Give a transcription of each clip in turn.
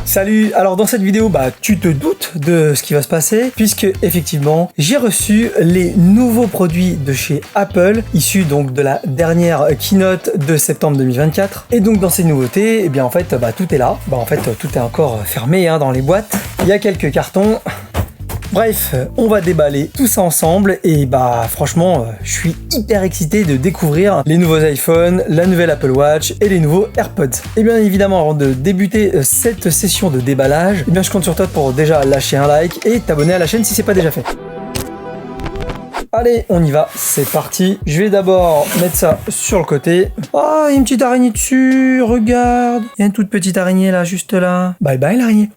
Salut, alors dans cette vidéo, tu te doutes de ce qui va se passer, puisque effectivement, j'ai reçu les nouveaux produits de chez Apple, issus donc de la dernière keynote de septembre 2024. Et donc dans ces nouveautés, en fait, tout est là. Tout est encore fermé dans les boîtes. Il y a quelques cartons. Bref, on va déballer tout ça ensemble et franchement, je suis hyper excité de découvrir les nouveaux iPhones, la nouvelle Apple Watch et les nouveaux AirPods. Et bien évidemment, avant de débuter cette session de déballage, je compte sur toi pour déjà lâcher un like et t'abonner à la chaîne si c'est pas déjà fait. Allez, on y va, c'est parti. Je vais d'abord mettre ça sur le côté. Ah, il y a une petite araignée dessus, regarde. Il y a une toute petite araignée là, juste là. Bye bye l'araignée.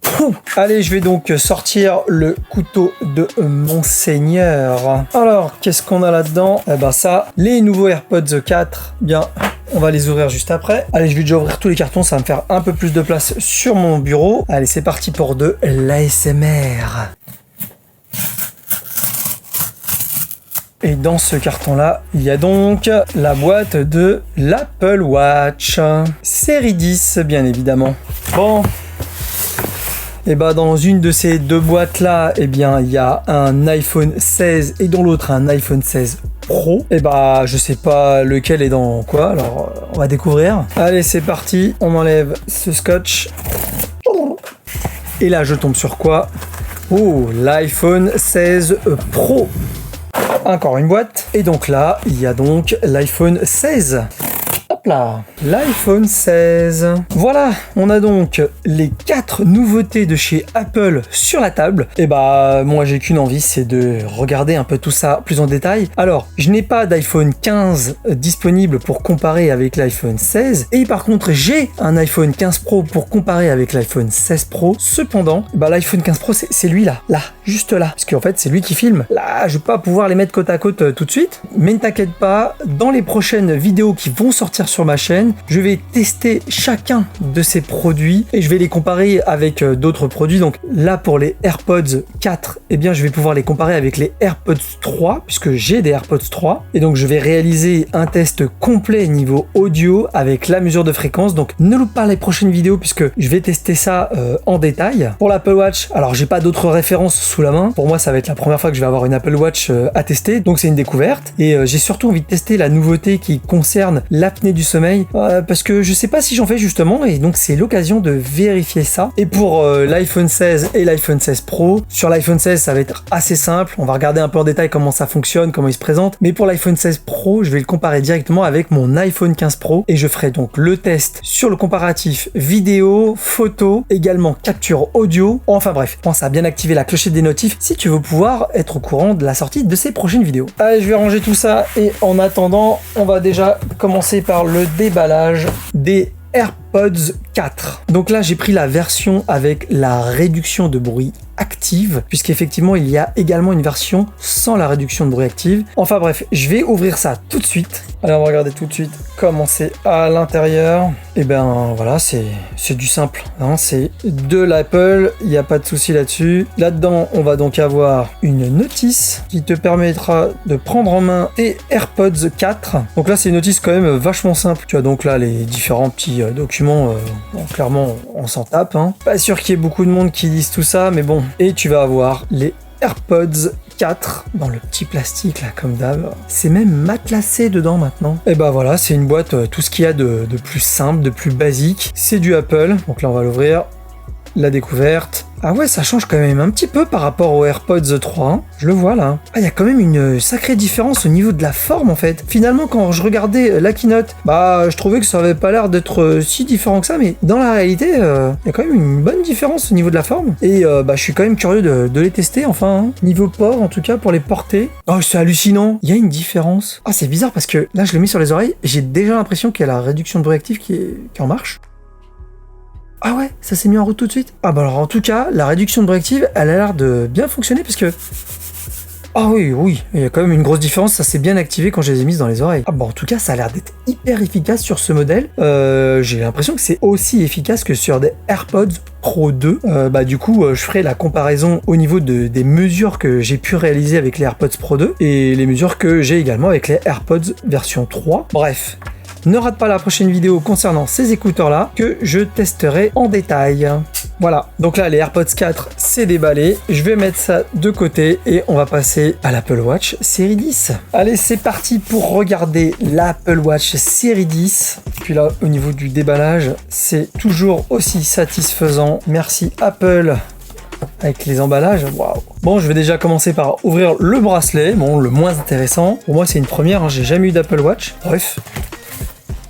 Allez, je vais donc sortir le couteau de Monseigneur. Alors, qu'est-ce qu'on a là-dedans? Ça, les nouveaux AirPods 4, on va les ouvrir juste après. Allez, je vais déjà ouvrir tous les cartons, ça va me faire un peu plus de place sur mon bureau. Allez, c'est parti pour de l'ASMR. Et dans ce carton-là, il y a donc la boîte de l'Apple Watch. Série 10, bien évidemment. Bon. Et dans une de ces deux boîtes-là, il y a un iPhone 16 et dans l'autre un iPhone 16 Pro. Je sais pas lequel est dans quoi, alors on va découvrir. Allez, c'est parti. On enlève ce scotch. Et là, je tombe sur quoi? Oh, l'iPhone 16 Pro. Encore une boîte. Et donc là, il y a donc l'iPhone 16. Hop là, l'iPhone 16. Voilà, on a donc les 4 nouveautés de chez Apple sur la table. Et moi j'ai qu'une envie, c'est de regarder un peu tout ça plus en détail. Alors, je n'ai pas d'iPhone 15 disponible pour comparer avec l'iPhone 16. Et par contre, j'ai un iPhone 15 Pro pour comparer avec l'iPhone 16 Pro. Cependant, l'iPhone 15 Pro, c'est lui là, juste là. Parce qu'en fait, c'est lui qui filme. Là, je vais pas pouvoir les mettre côte à côte tout de suite. Mais ne t'inquiète pas, dans les prochaines vidéos qui vont sortir sur ma chaîne, je vais tester chacun de ces produits et je vais les comparer avec d'autres produits. Donc là, pour les AirPods 4, je vais pouvoir les comparer avec les AirPods 3 puisque j'ai des AirPods 3 et donc je vais réaliser un test complet niveau audio avec la mesure de fréquence. Donc ne loupe pas les prochaines vidéos puisque je vais tester ça en détail. Pour l'Apple Watch, alors j'ai pas d'autres références sous la main. Pour moi, ça va être la première fois que je vais avoir une Apple Watch à tester, donc c'est une découverte et j'ai surtout envie de tester la nouveauté qui concerne l'apnée du sommeil parce que je sais pas si j'en fais justement et donc c'est l'occasion de vérifier ça. Et pour l'iPhone 16 et l'iPhone 16 Pro, sur l'iPhone 16 ça va être assez simple, on va regarder un peu en détail comment ça fonctionne, comment il se présente, mais pour l'iPhone 16 Pro je vais le comparer directement avec mon iPhone 15 Pro et je ferai donc le test sur le comparatif vidéo, photo, également capture audio, enfin bref, pense à bien activer la clochette des notifs si tu veux pouvoir être au courant de la sortie de ces prochaines vidéos. Allez, je vais ranger tout ça et en attendant on va déjà commencer par le déballage des AirPods 4. Donc là, j'ai pris la version avec la réduction de bruit active, puisqu'effectivement, il y a également une version sans la réduction de bruit active. Enfin bref, je vais ouvrir ça tout de suite. Allez, on va regarder tout de suite comment c'est à l'intérieur. Et voilà, c'est du simple. C'est de l'Apple, il n'y a pas de souci là-dessus. Là-dedans, on va donc avoir une notice qui te permettra de prendre en main tes AirPods 4. Donc là, c'est une notice quand même vachement simple. Tu as donc là les différents petits documents. Clairement, on s'en tape. Pas sûr qu'il y ait beaucoup de monde qui lise tout ça, mais bon. Et tu vas avoir les AirPods 4 dans le petit plastique là comme d'hab. C'est même matelassé dedans maintenant. Et voilà, c'est une boîte, tout ce qu'il y a de plus simple, de plus basique. C'est du Apple. Donc là, on va l'ouvrir. La découverte. Ah ouais, ça change quand même un petit peu par rapport aux AirPods 3. Je le vois là. Ah, il y a quand même une sacrée différence au niveau de la forme en fait. Finalement, quand je regardais la keynote, je trouvais que ça avait pas l'air d'être si différent que ça, mais dans la réalité, il y a quand même une bonne différence au niveau de la forme. Et je suis quand même curieux de les tester, enfin. Niveau port, en tout cas, pour les porter. Oh, c'est hallucinant. Il y a une différence. Ah, c'est bizarre parce que là, je le mets sur les oreilles. J'ai déjà l'impression qu'il y a la réduction de bruit active qui est en marche. Ah ouais, ça s'est mis en route tout de suite. Alors en tout cas, la réduction de bruit active, elle a l'air de bien fonctionner parce que... Ah oui, il y a quand même une grosse différence, ça s'est bien activé quand je les ai mises dans les oreilles. En tout cas, ça a l'air d'être hyper efficace sur ce modèle. J'ai l'impression que c'est aussi efficace que sur des AirPods Pro 2. Du coup, je ferai la comparaison au niveau des mesures que j'ai pu réaliser avec les AirPods Pro 2 et les mesures que j'ai également avec les AirPods version 3. Bref. ne rate pas la prochaine vidéo concernant ces écouteurs-là que je testerai en détail. Voilà, donc là les AirPods 4 c'est déballé, je vais mettre ça de côté et on va passer à l'Apple Watch série 10. Allez, c'est parti pour regarder l'Apple Watch série 10. Puis là au niveau du déballage, c'est toujours aussi satisfaisant. Merci Apple avec les emballages. Waouh. Bon, je vais déjà commencer par ouvrir le bracelet, bon le moins intéressant. Pour moi c'est une première, hein. J'ai jamais eu d'Apple Watch. Bref.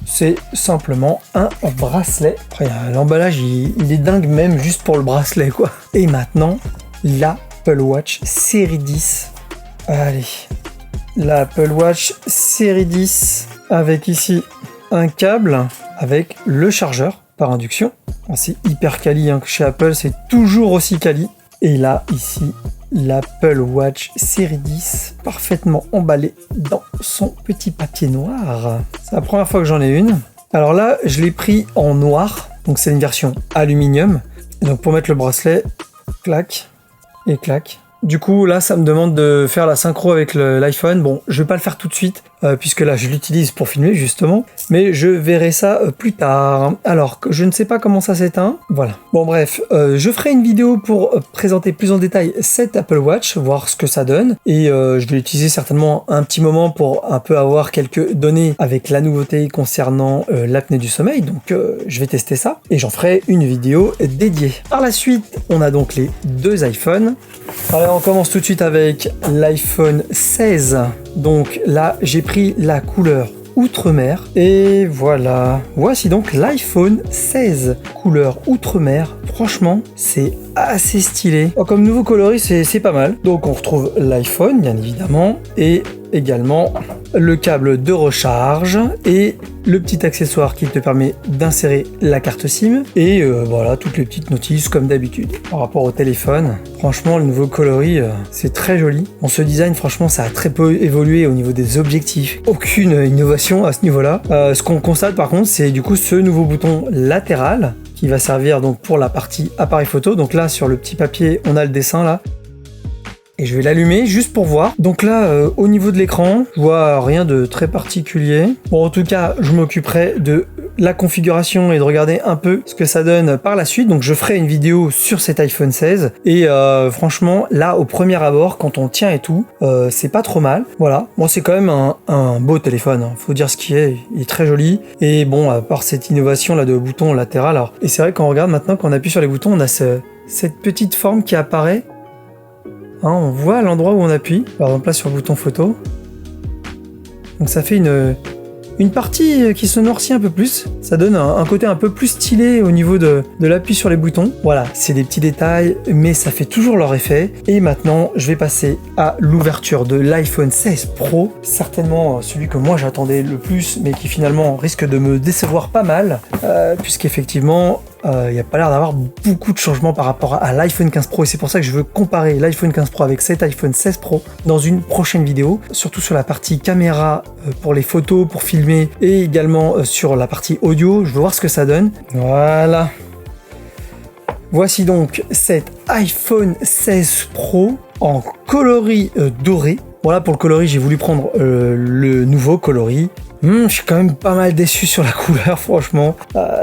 C'est simplement un bracelet. Après, l'emballage, il est dingue même juste pour le bracelet, quoi. Et maintenant, l'Apple Watch série 10. Allez, l'Apple Watch série 10 avec ici un câble avec le chargeur par induction. C'est hyper quali, hein, chez Apple, c'est toujours aussi quali. Et là, ici, l'Apple Watch série 10 parfaitement emballé dans son petit papier noir. C'est la première fois que j'en ai une. Alors là, je l'ai pris en noir, donc c'est une version aluminium. Donc pour mettre le bracelet, clac et clac. Du coup, là, ça me demande de faire la synchro avec l'iPhone. Bon, je vais pas le faire tout de suite, puisque là, je l'utilise pour filmer, justement. Mais je verrai ça plus tard. Alors, je ne sais pas comment ça s'éteint. Voilà. Bon, bref, je ferai une vidéo pour présenter plus en détail cette Apple Watch, voir ce que ça donne. Et je vais l'utiliser certainement un petit moment pour un peu avoir quelques données avec la nouveauté concernant l'apnée du sommeil. Donc, je vais tester ça. Et j'en ferai une vidéo dédiée. Par la suite, on a donc les deux iPhones. Alors, on commence tout de suite avec l'iPhone 16. Donc là, j'ai pris la couleur Outre-mer. Et voilà. Voici donc l'iPhone 16 couleur Outre-mer. Franchement, c'est assez stylé. Oh, comme nouveau coloris, c'est pas mal. Donc on retrouve l'iPhone, bien évidemment. Et également le câble de recharge et le petit accessoire qui te permet d'insérer la carte SIM et voilà, toutes les petites notices comme d'habitude. Par rapport au téléphone, franchement le nouveau coloris c'est très joli. Bon, ce design franchement ça a très peu évolué au niveau des objectifs, aucune innovation à ce niveau là. Ce qu'on constate par contre c'est du coup ce nouveau bouton latéral qui va servir donc pour la partie appareil photo. Donc là sur le petit papier on a le dessin là. Et je vais l'allumer juste pour voir. Donc là, au niveau de l'écran, je vois rien de très particulier. Bon, en tout cas, je m'occuperai de la configuration et de regarder un peu ce que ça donne par la suite. Donc je ferai une vidéo sur cet iPhone 16. Et franchement, là, au premier abord, quand on tient et tout, c'est pas trop mal. Voilà. Bon, c'est quand même un beau téléphone, hein. Faut dire ce qui est. Il est très joli. Et bon, à part cette innovation là de bouton latéral. Alors, et c'est vrai qu'on regarde maintenant, quand on appuie sur les boutons, on a cette petite forme qui apparaît. Hein, on voit l'endroit où on appuie, par exemple là sur le bouton photo. Donc ça fait une partie qui se noircit un peu plus. Ça donne un côté un peu plus stylé au niveau de l'appui sur les boutons. Voilà, c'est des petits détails, mais ça fait toujours leur effet. Et maintenant, je vais passer à l'ouverture de l'iPhone 16 Pro. Certainement celui que moi j'attendais le plus, mais qui finalement risque de me décevoir pas mal, puisqu'effectivement... il n'y a pas l'air d'avoir beaucoup de changements par rapport à l'iPhone 15 Pro et c'est pour ça que je veux comparer l'iPhone 15 Pro avec cet iPhone 16 Pro dans une prochaine vidéo, surtout sur la partie caméra pour les photos, pour filmer et également sur la partie audio. Je veux voir ce que ça donne. Voilà. Voici donc cet iPhone 16 Pro en coloris doré. Voilà, pour le coloris, j'ai voulu prendre le nouveau coloris. Je suis quand même pas mal déçu sur la couleur, franchement.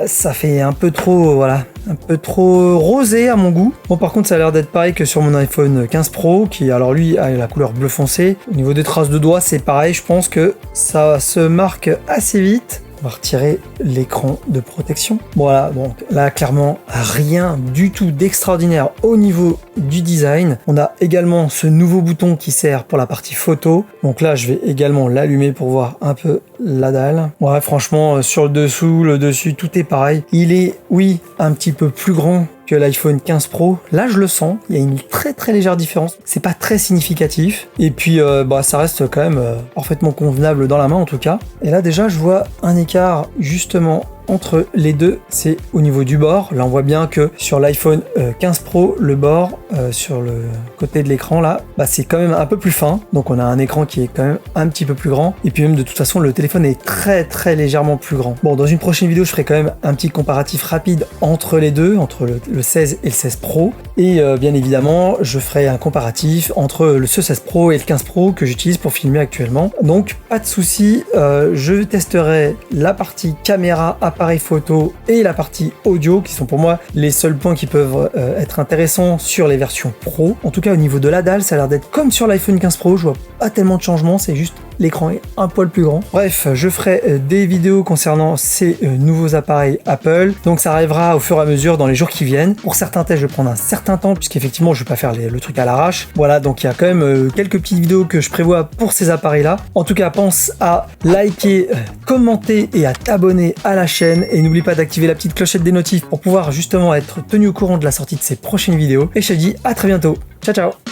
Ça fait un peu trop, voilà, un peu trop rosé à mon goût. Bon, par contre, ça a l'air d'être pareil que sur mon iPhone 15 Pro, qui, alors lui, a la couleur bleu foncé. Au niveau des traces de doigts, c'est pareil. Je pense que ça se marque assez vite. On va retirer l'écran de protection. Voilà, donc là, clairement, rien du tout d'extraordinaire au niveau du design. On a également ce nouveau bouton qui sert pour la partie photo. Donc là, je vais également l'allumer pour voir un peu la dalle. Ouais, franchement, sur le dessous, le dessus, tout est pareil. Il est, oui, un petit peu plus grand que l'iPhone 15 Pro. Là, je le sens. Il y a une très très légère différence. C'est pas très significatif. Et puis, ça reste quand même parfaitement convenable dans la main en tout cas. Et là, déjà, je vois un écart justement entre les deux, c'est au niveau du bord. Là, on voit bien que sur l'iPhone 15 Pro, le bord sur le côté de l'écran là, bah, c'est quand même un peu plus fin. Donc on a un écran qui est quand même un petit peu plus grand. Et puis même de toute façon, le téléphone est très légèrement plus grand. Bon, dans une prochaine vidéo, je ferai quand même un petit comparatif rapide entre les deux, entre le 16 et le 16 Pro. Et bien évidemment, je ferai un comparatif entre le 16 Pro et le 15 Pro que j'utilise pour filmer actuellement. Donc pas de souci, je testerai la partie caméra, appareil photo et la partie audio qui sont pour moi les seuls points qui peuvent être intéressants sur les versions Pro. En tout cas au niveau de la dalle, ça a l'air d'être comme sur l'iPhone 15 Pro, je vois pas tellement de changements, c'est juste l'écran est un poil plus grand. Bref, je ferai des vidéos concernant ces nouveaux appareils Apple, donc ça arrivera au fur et à mesure dans les jours qui viennent. Pour certains tests, je vais prendre un certain temps, puisqu'effectivement, je vais pas faire le truc à l'arrache. Voilà, donc il y a quand même quelques petites vidéos que je prévois pour ces appareils-là. En tout cas, pense à liker, commenter et à t'abonner à la chaîne. Et n'oublie pas d'activer la petite clochette des notifs pour pouvoir justement être tenu au courant de la sortie de ces prochaines vidéos. Et je te dis à très bientôt. Ciao, ciao!